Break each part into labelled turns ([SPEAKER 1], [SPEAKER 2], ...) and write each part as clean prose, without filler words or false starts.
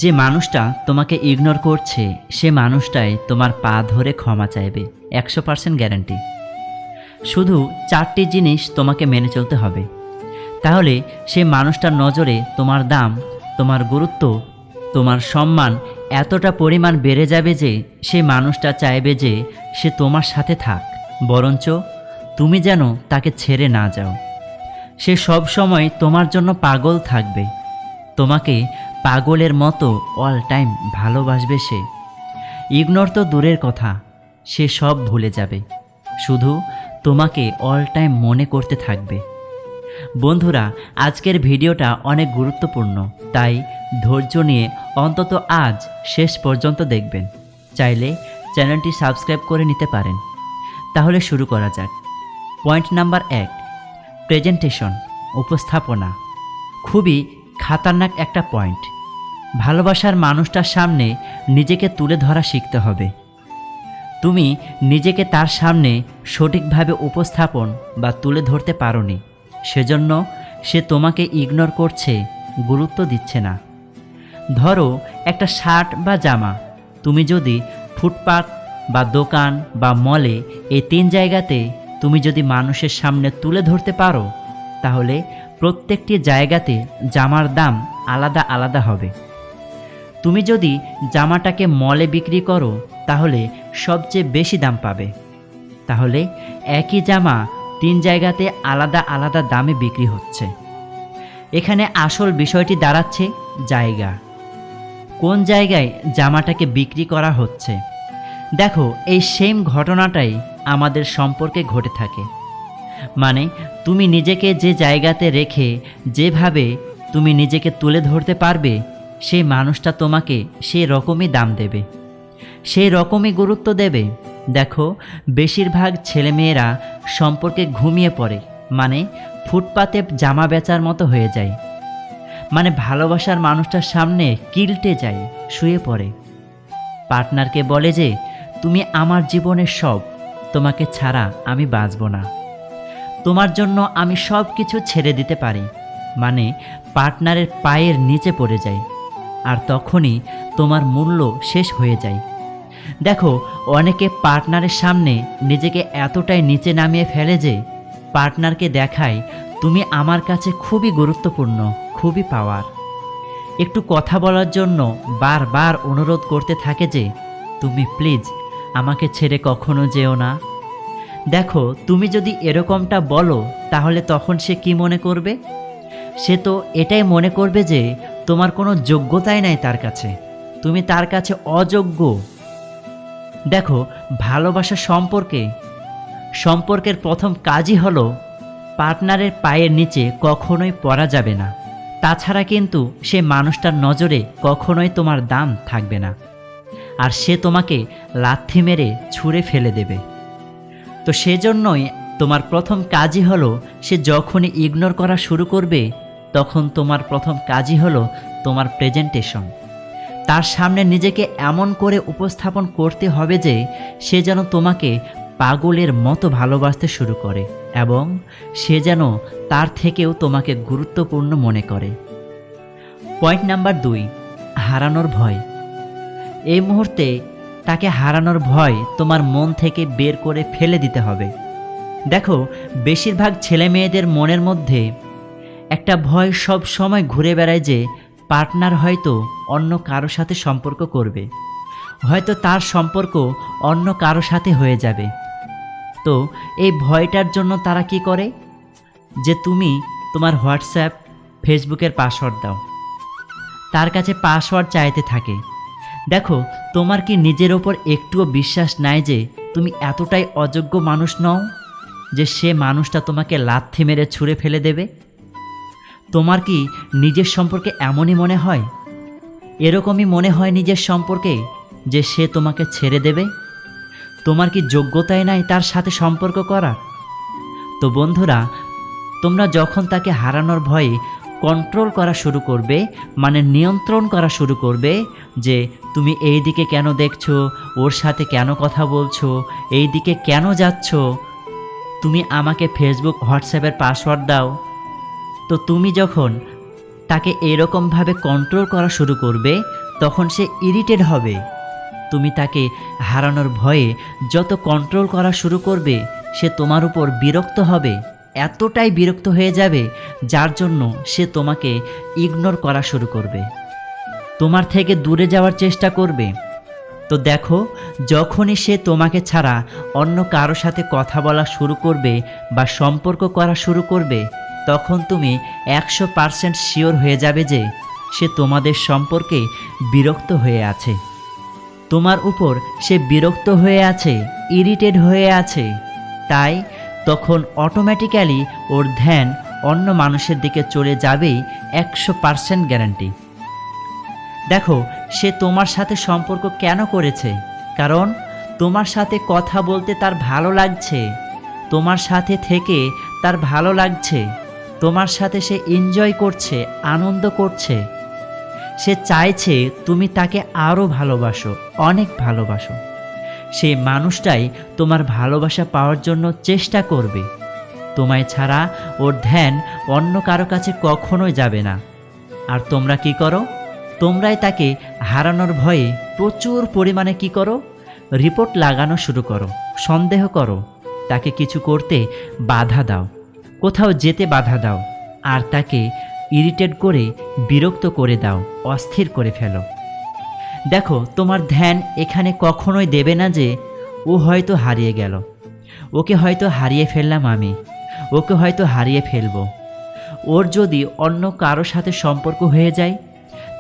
[SPEAKER 1] যে মানুষটা তোমাকে ইগনোর করছে সে মানুষটাই তোমার পা ধরে ক্ষমা চাইবে, 100% গ্যারান্টি। শুধু 4টি জিনিস তোমাকে মেনে চলতে হবে, তাহলে সে মানুষটার নজরে তোমার দাম, তোমার গুরুত্ব, তোমার সম্মান এতটা পরিমাণ বেড়ে যাবে যে সেই মানুষটা চাইবে যে সে তোমার সাথে থাক, বরঞ্চ তুমি যেন তাকে ছেড়ে না যাও। সে সব সময় তোমার জন্য পাগল থাকবে, তোমাকে পাগলের মতো অল টাইম ভালোবাসবে সে। ইগনোর তো দূরের কথা, সে সব ভুলে যাবে, শুধু তোমাকে অল টাইম মনে করতে থাকবে। বন্ধুরা, আজকের ভিডিওটা অনেক গুরুত্বপূর্ণ, তাই ধৈর্য নিয়ে অন্তত আজ শেষ পর্যন্ত দেখবেন। চাইলে চ্যানেলটি সাবস্ক্রাইব করে নিতে পারেন। তাহলে শুরু করা যাক। পয়েন্ট নাম্বার 1, প্রেজেন্টেশন, উপস্থাপনা। খুবই খাতারনাক একটা পয়েন্ট। ভালোবাসার মানুষটার সামনে নিজেকে তুলে ধরা শিখতে হবে। তুমি নিজেকে তার সামনে সঠিকভাবে উপস্থাপন বা তুলে ধরতে পারোনি, সেজন্য সে তোমাকে ইগনোর করছে, গুরুত্ব দিচ্ছে না। ধরো একটা শার্ট বা জামা তুমি যদি ফুটপাত বা দোকান বা মলে এই 3 জায়গাতে তুমি যদি মানুষের সামনে তুলে ধরতে পারো, তাহলে প্রত্যেকটি জায়গাতে জামার দাম আলাদা আলাদা হবে। তুমি যদি জামাটাকে মলে বিক্রি করো তাহলে সবচেয়ে বেশি দাম পাবে। তাহলে একই জামা 3 জায়গাতে আলাদা আলাদা দামে বিক্রি হচ্ছে। এখানে আসল বিষয়টি দাঁড়াচ্ছে জায়গা, কোন জায়গায় জামাটাকে বিক্রি করা হচ্ছে। দেখো, এই সেম ঘটনাটাই আমাদের সম্পর্কে ঘটে থাকে। মানে তুমি নিজেকে যে জায়গাতে রেখে যেভাবে তুমি নিজেকে তুলে ধরতে পারবে, সেই মানুষটা তোমাকে সেই রকমই দাম দেবে, সেই রকমই গুরুত্ব দেবে। দেখো, বেশিরভাগ ছেলেমেয়েরা সম্পর্কে ঘুমিয়ে পড়ে, মানে ফুটপাতে জামা বেচার মতো হয়ে যায়, মানে ভালোবাসার মানুষটার সামনে কিল্টে যায়, শুয়ে পড়ে। পার্টনারকে বলে যে তুমি আমার জীবনের সব, তোমাকে ছাড়া আমি বাঁচব না, তোমার জন্য আমি সব কিছু ছেড়ে দিতে পারি। মানে পার্টনারের পায়ের নিচে পড়ে যায়, আর তখনই তোমার মূল্য শেষ হয়ে যায়। দেখো, অনেকে পার্টনারের সামনে নিজেকে এতটাই নিচে নামিয়ে ফেলে যে পার্টনারকে দেখায় তুমি আমার কাছে খুবই গুরুত্বপূর্ণ, খুবই পাওয়ার। একটু কথা বলার জন্য বারবার অনুরোধ করতে থাকে যে তুমি প্লিজ আমাকে ছেড়ে কখনো যেও না। দেখো, তুমি যদি এরকমটা বলো তাহলে তখন সে কি মনে করবে? সে তো এটাই মনে করবে যে তোমার কোনো যোগ্যতাই নাই তার কাছে, তুমি তার কাছে অযোগ্য। দেখো, ভালোবাসা সম্পর্কের প্রথম কাজই হলো পার্টনারের পায়ের নিচে কখনোই পড়া যাবে না। তাছাড়া কিন্তু সে মানুষটার নজরে কখনোই তোমার দাম থাকবে না, আর সে তোমাকে লাথি মেরে ছুঁড়ে ফেলে দেবে। তো সেজন্যই তোমার প্রথম কাজই হলো, সে যখনই ইগনোর করা শুরু করবে তখন তোমার প্রথম কাজই হলো তোমার প্রেজেন্টেশন। তার সামনে নিজেকে এমন করে উপস্থাপন করতে হবে যে সে যেন তোমাকে পাগলের মতো ভালোবাসতে শুরু করে এবং সে যেন তার থেকেও তোমাকে গুরুত্বপূর্ণ মনে করে। পয়েন্ট নাম্বার 2, হারানোর ভয়। এই মুহূর্তে তাকে হারানোর ভয় তোমার মন থেকে বের করে ফেলে দিতে হবে। দেখো, বেশিরভাগ ছেলে মেয়েদের মনের মধ্যে একটা ভয় সব সময় ঘুরে বেড়ায় যে পার্টনার হয়তো অন্য কারো সাথে সম্পর্ক করবে, হয়তো তার সম্পর্ক অন্য কারো সাথে হয়ে যাবে। তো এই ভয়টার জন্য তারা কি করে, যে তুমি তোমার হোয়াটসঅ্যাপ, ফেসবুকের পাসওয়ার্ড দাও, তার কাছে পাসওয়ার্ড চাইতে থাকে। দেখো, তোমার কি নিজের ওপর একটুও বিশ্বাস নাই যে তুমি এতটাই অযোগ্য মানুষ নও যে সে মানুষটা তোমাকে লাথি মেরে ছুঁড়ে ফেলে দেবে? তোমার কি নিজের সম্পর্কে এমনই মনে হয়, এরকমই মনে হয় নিজের সম্পর্কে যে সে তোমাকে ছেড়ে দেবে? তোমার কি যোগ্যতাই নাই তার সাথে সম্পর্ক করার? তো বন্ধুরা, তোমরা যখন তাকে হারানোর ভয়ে কন্ট্রোল করা শুরু করবে, মানে নিয়ন্ত্রণ করা শুরু করবে, যে তুমি এই দিকে কেন দেখছো, ওর সাথে কেন কথা বলছো, এই দিকে কেন যাচ্ছ, তুমি আমাকে ফেসবুক, হোয়াটসঅ্যাপের পাসওয়ার্ড দাও। তো তুমি যখন তাকে এরকমভাবে কন্ট্রোল করা শুরু করবে তখন সে ইরিটেট হবে। তুমি তাকে হারানোর ভয়ে যত কন্ট্রোল করা শুরু করবে, সে তোমার উপর বিরক্ত হবে, এতটাই বিরক্ত হয়ে যাবে যার জন্য সে তোমাকে ইগনোর করা শুরু করবে, তোমার থেকে দূরে যাওয়ার চেষ্টা করবে। তো দেখো, যখনই সে তোমাকে ছাড়া অন্য কারো সাথে কথা বলা শুরু করবে বা সম্পর্ক করা শুরু করবে, তখন তুমি 100% শিওর হয়ে যাবে যে সে তোমাদের সম্পর্কে বিরক্ত হয়ে আছে, তোমার উপর সে বিরক্ত হয়ে আছে, ইরিটেট হয়ে আছে। তাই তখন অটোমেটিক্যালি ওর ধ্যান অন্য মানুষের দিকে চলে যাবেই, 100% গ্যারান্টি। দেখো, সে তোমার সাথে সম্পর্ক কেন করেছে? কারণ তোমার সাথে কথা বলতে তার ভালো লাগছে, তোমার সাথে থেকে তার ভালো লাগছে, তোমার সাথে সে এনজয় করছে, আনন্দ করছে। সে চাইছে তুমি তাকে আরও ভালোবাসো, অনেক ভালোবাসো। সেই মানুষটাই তোমার ভালোবাসা পাওয়ার জন্য চেষ্টা করবে। তোমায় ছাড়া ওর ধ্যান অন্য কারো কাছে কখনোই যাবে না। আর তোমরা কি করো? তোমরাই তাকে হারানোর ভয়ে প্রচুর পরিমাণে কি করো? রিপোর্ট লাগানো শুরু করো, সন্দেহ করো, তাকে কিছু করতে বাধা দাও, কোথাও যেতে বাধা দাও, আর তাকে ইরিটেট করে বিরক্ত করে দাও, অস্থির করে ফেলো। দেখো, তোমার ধ্যান এখানে কখনোই দেবে না যে ও হয়তো হারিয়ে গেল, ওকে হয়তো হারিয়ে ফেললাম আমি, ওকে হয়তো হারিয়ে ফেলবো, ওর যদি অন্য কারো সাথে সম্পর্ক হয়ে যায়।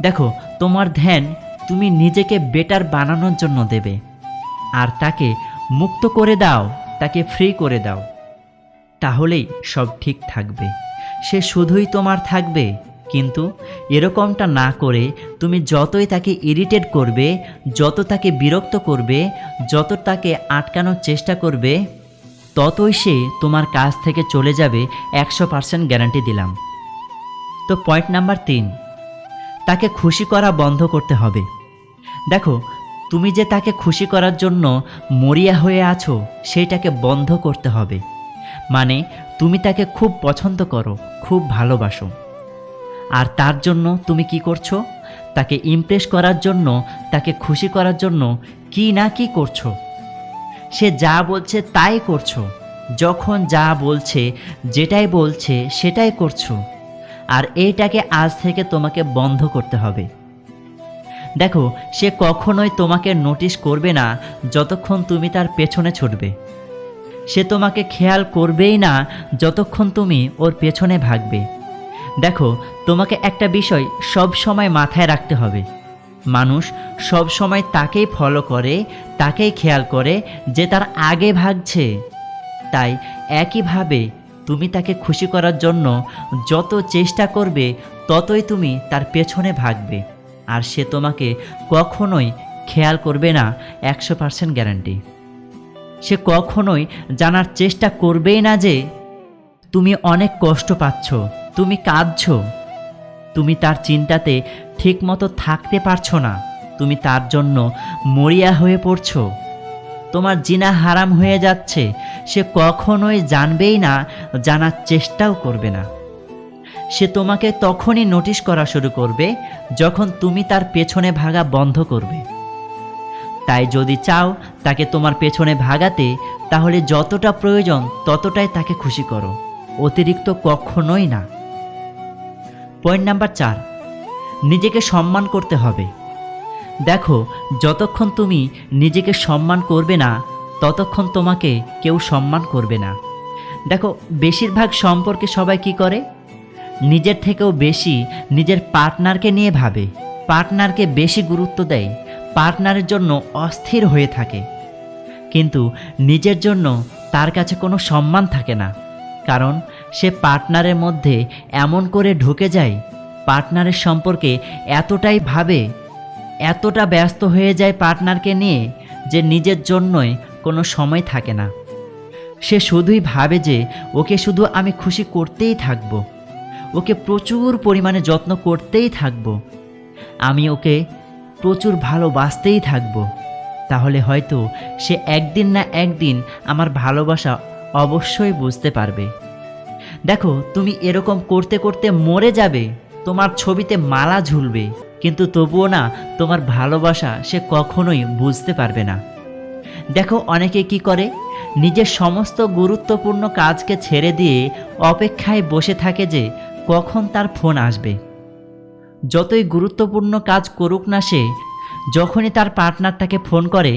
[SPEAKER 1] দেখো, তোমার ধ্যান তুমি নিজেকে বেটার বানানোর জন্য দেবে। আর তাকে মুক্ত করে দাও, তাকে ফ্রি করে দাও, তাহলেই সব ঠিক থাকবে। সে শুধুই তোমার থাকবে। কিন্তু এরকমটা না করে তুমি যতই তাকে ইরিটেট করবে, যত তাকে বিরক্ত করবে, যত তাকে আটকানোর চেষ্টা করবে, ততই সে তোমার কাছ থেকে চলে যাবে, 100% গ্যারান্টি দিলাম। তো পয়েন্ট নাম্বার 3, তাকে খুশি করা বন্ধ করতে হবে। দেখো, তুমি যে তাকে খুশি করার জন্য মরিয়া হয়ে আছো, সেইটাকে বন্ধ করতে হবে। মানে তুমি তাকে খুব পছন্দ করো, খুব ভালোবাসো, আর তার জন্য তুমি কি করছো? তাকে ইমপ্রেস করার জন্য, তাকে খুশি করার জন্য কি না কি করছো। সে যা বলছে তাই করছো, যখন যা বলছে, যেটাই বলছে সেটাই করছো। আর এইটাকে আজ থেকে তোমাকে বন্ধ করতে হবে। দেখো, সে কখনোই তোমাকে নোটিশ করবে না যতক্ষণ তুমি তার পেছনে ছুটবে। সে তোমাকে খেয়াল করবেই না যতক্ষণ তুমি ওর পেছনে ভাগবে। দেখো, তোমাকে একটা বিষয় সব সময় মাথায় রাখতে হবে, মানুষ সব সময় তাকেই ফলো করে, তাকেই খেয়াল করে যে তার আগে ভাগছে। তাই একইভাবে তুমি তাকে খুশি করার জন্য যত চেষ্টা করবে, ততই তুমি তার পেছনে ভাগবে, আর সে তোমাকে কখনোই খেয়াল করবে না, 100% গ্যারান্টি। সে কখনোই জানার চেষ্টা করবেই না যে তুমি অনেক কষ্ট পাচ্ছ, তুমি কাঁদছো, তুমি তার চিন্তাতে ঠিকমতো থাকতে পারছো না, তুমি তার জন্য মরিয়া হয়ে পড়ছো, তোমার জিনা হারাম হয়ে যাচ্ছে। সে কখনোই জানবেই না, জানার চেষ্টাও করবে না। সে তোমাকে তখনই নোটিশ করা শুরু করবে যখন তুমি তার পেছনে ভাগা বন্ধ করবে। তাই যদি চাও তাকে তোমার পেছনে ভাগাতে, তাহলে যতটা প্রয়োজন ততটাই তাকে খুশি করো, অতিরিক্ত কখনোই না। পয়েন্ট নাম্বার 4, নিজেকে সম্মান করতে হবে। দেখো, যতক্ষণ তুমি নিজেকে সম্মান করবে না, ততক্ষণ তোমাকে কেউ সম্মান করবে না। দেখো, বেশিরভাগ সম্পর্কে সবাই কি করে? নিজের থেকেও বেশি নিজের পার্টনারকে নিয়ে ভাবে, পার্টনারকে বেশি গুরুত্ব দেয়, পার্টনারের জন্য অস্থির হয়ে থাকে। কিন্তু নিজের জন্য তার কাছে কোনো সম্মান থাকে না, কারণ সে পার্টনারের মধ্যে এমন করে ঢুকে যায়, পার্টনারের সম্পর্কে এতটাই ভাবে, এতটা ব্যস্ত হয়ে যায় পার্টনারকে নিয়ে যে নিজের জন্যই কোনো সময় থাকে না। সে শুধুই ভাবে যে ওকে শুধু আমি খুশি করতেই থাকব, ওকে প্রচুর পরিমাণে যত্ন করতেই থাকব, আমি ওকে প্রচুর ভালোবাসতেই থাকব, তাহলে হয়তো সে একদিন না একদিন আমার ভালোবাসা অবশ্যই বুঝতে পারবে। দেখো, তুমি এরকম করতে করতে মরে যাবে, তোমার ছবিতে মালা ঝুলবে, কিন্তু তবুও না তোমার ভালোবাসা সে কখনোই বুঝতে পারবে না। দেখো অনেকে কি করে, নিজের সমস্ত গুরুত্বপূর্ণ কাজকে ছেড়ে দিয়ে অপেক্ষায় বসে থাকে যে কখন তার ফোন আসবে। যতই গুরুত্বপূর্ণ কাজ করুক না সে, যখনই তার পার্টনার তাকে ফোন করে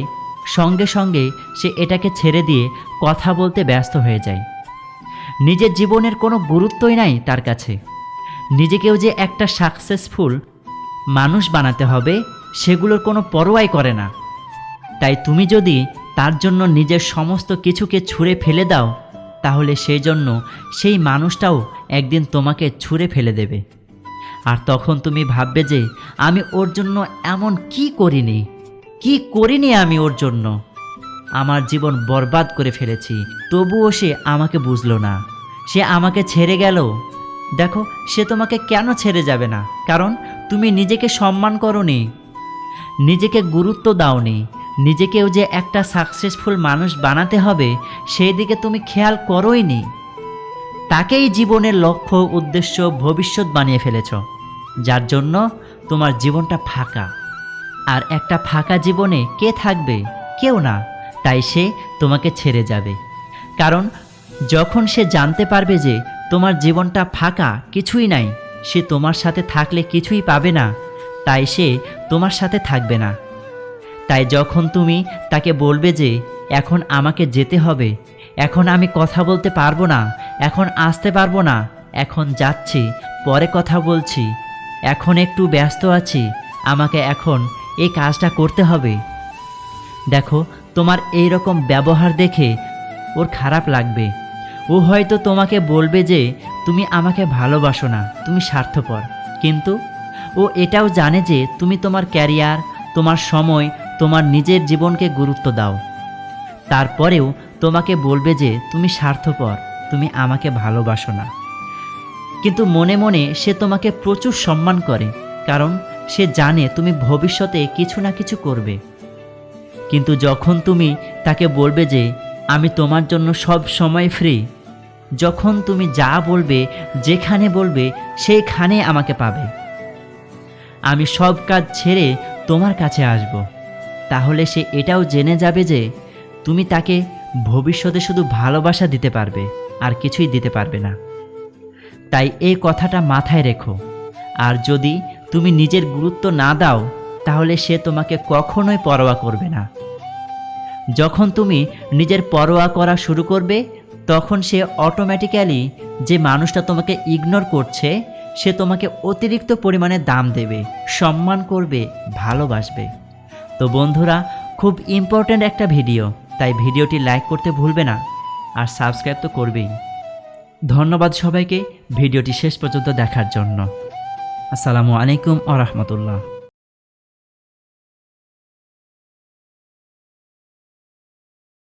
[SPEAKER 1] সঙ্গে সঙ্গে সে এটাকে ছেড়ে দিয়ে কথা বলতে ব্যস্ত হয়ে যায়। নিজের জীবনের কোনো গুরুত্বই নাই তার কাছে। নিজেকেও যে একটা সাকসেসফুল মানুষ বানাতে হবে সেগুলোর কোনো পরোয়াই করে না। তাই তুমি যদি তার জন্য নিজের সমস্ত কিছুকে ছুঁড়ে ফেলে দাও, তাহলে সেই জন্য সেই মানুষটাও একদিন তোমাকে ছুঁড়ে ফেলে দেবে। আর তখন তুমি ভাববে যে আমি ওর জন্য এমন কি করিনি আমি ওর জন্য, আমার জীবন বরবাদ করে ফেলেছি, তবুও সে আমাকে বুঝলো না, সে আমাকে ছেড়ে গেল। দেখো সে তোমাকে কেন ছেড়ে যাবে না? কারণ তুমি নিজেকে সম্মান করোনি, নিজেকে গুরুত্ব দাওনি, নিজেকেও যে একটা সাকসেসফুল মানুষ বানাতে হবে সেই দিকে তুমি খেয়াল করোইনি। তাকেই জীবনের লক্ষ্য, উদ্দেশ্য, ভবিষ্যৎ বানিয়ে ফেলেছ, যার জন্য তোমার জীবনটা ফাঁকা। আর একটা ফাঁকা জীবনে কে থাকবে? কেউ না। তাই সে তোমাকে ছেড়ে যাবে। কারণ যখন সে জানতে পারবে যে তোমার জীবনটা ফাঁকা, কিছুই নাই, সে তোমার সাথে থাকলে কিছুই পাবে না, তাই সে তোমার সাথে থাকবে না। তাই যখন তুমি তাকে বলবে যে এখন আমাকে যেতে হবে, এখন আমি কথা বলতে পারবো না, এখন আসতে পারবো না, এখন যাচ্ছি, পরে কথা বলছি, এখন একটু ব্যস্ত আছি, আমাকে এখন এই কাজটা করতে হবে। দেখো তোমার এই রকম ব্যবহার দেখে ওর খারাপ লাগবে। ও হয়তো তোমাকে বলবে যে তুমি আমাকে ভালোবাসো না, তুমি স্বার্থপর। কিন্তু ও এটাও জানে যে তুমি তোমার ক্যারিয়ার, তোমার সময়, তোমার নিজের জীবনকে গুরুত্ব দাও। তারপরেও তোমাকে বলবে যে তুমি স্বার্থপর, তুমি আমাকে ভালোবাসো না। কিন্তু মনে মনে সে তোমাকে প্রচুর সম্মান করে, কারণ সে জানে তুমি ভবিষ্যতে কিছু না কিছু করবে। কিন্তু যখন তুমি তাকে বলবে যে আমি তোমার জন্য সব সময় ফ্রি, যখন তুমি যা বলবে, যেখানে বলবে সেইখানে আমাকে পাবে, আমি সব কাজ ছেড়ে তোমার কাছে আসব, তাহলে সে এটাও জেনে যাবে যে তুমি তাকে ভবিষ্যতে শুধু ভালোবাসা দিতে পারবে, আর কিছুই দিতে পারবে না। তাই এই কথাটা মাথায় রেখো। আর যদি তুমি নিজের গুরুত্ব না দাও, তাহলে সে তোমাকে কখনোই পরোয়া করবে না। যখন তুমি নিজের পরোয়া করা শুরু করবে, তখন সে অটোমেটিক্যালি যে মানুষটা তোমাকে ইগনোর করছে সে তোমাকে অতিরিক্ত পরিমাণে দাম দেবে, সম্মান করবে, ভালোবাসবে। তো বন্ধুরা, খুব ইম্পর্ট্যান্ট একটা ভিডিও, তাই ভিডিওটি লাইক করতে ভুলবে না, আর সাবস্ক্রাইব তো করবেই। ধন্যবাদ সবাইকে ভিডিওটি শেষ পর্যন্ত দেখার জন্য। আসসালামু আলাইকুম ওয়া রাহমাতুল্লাহ।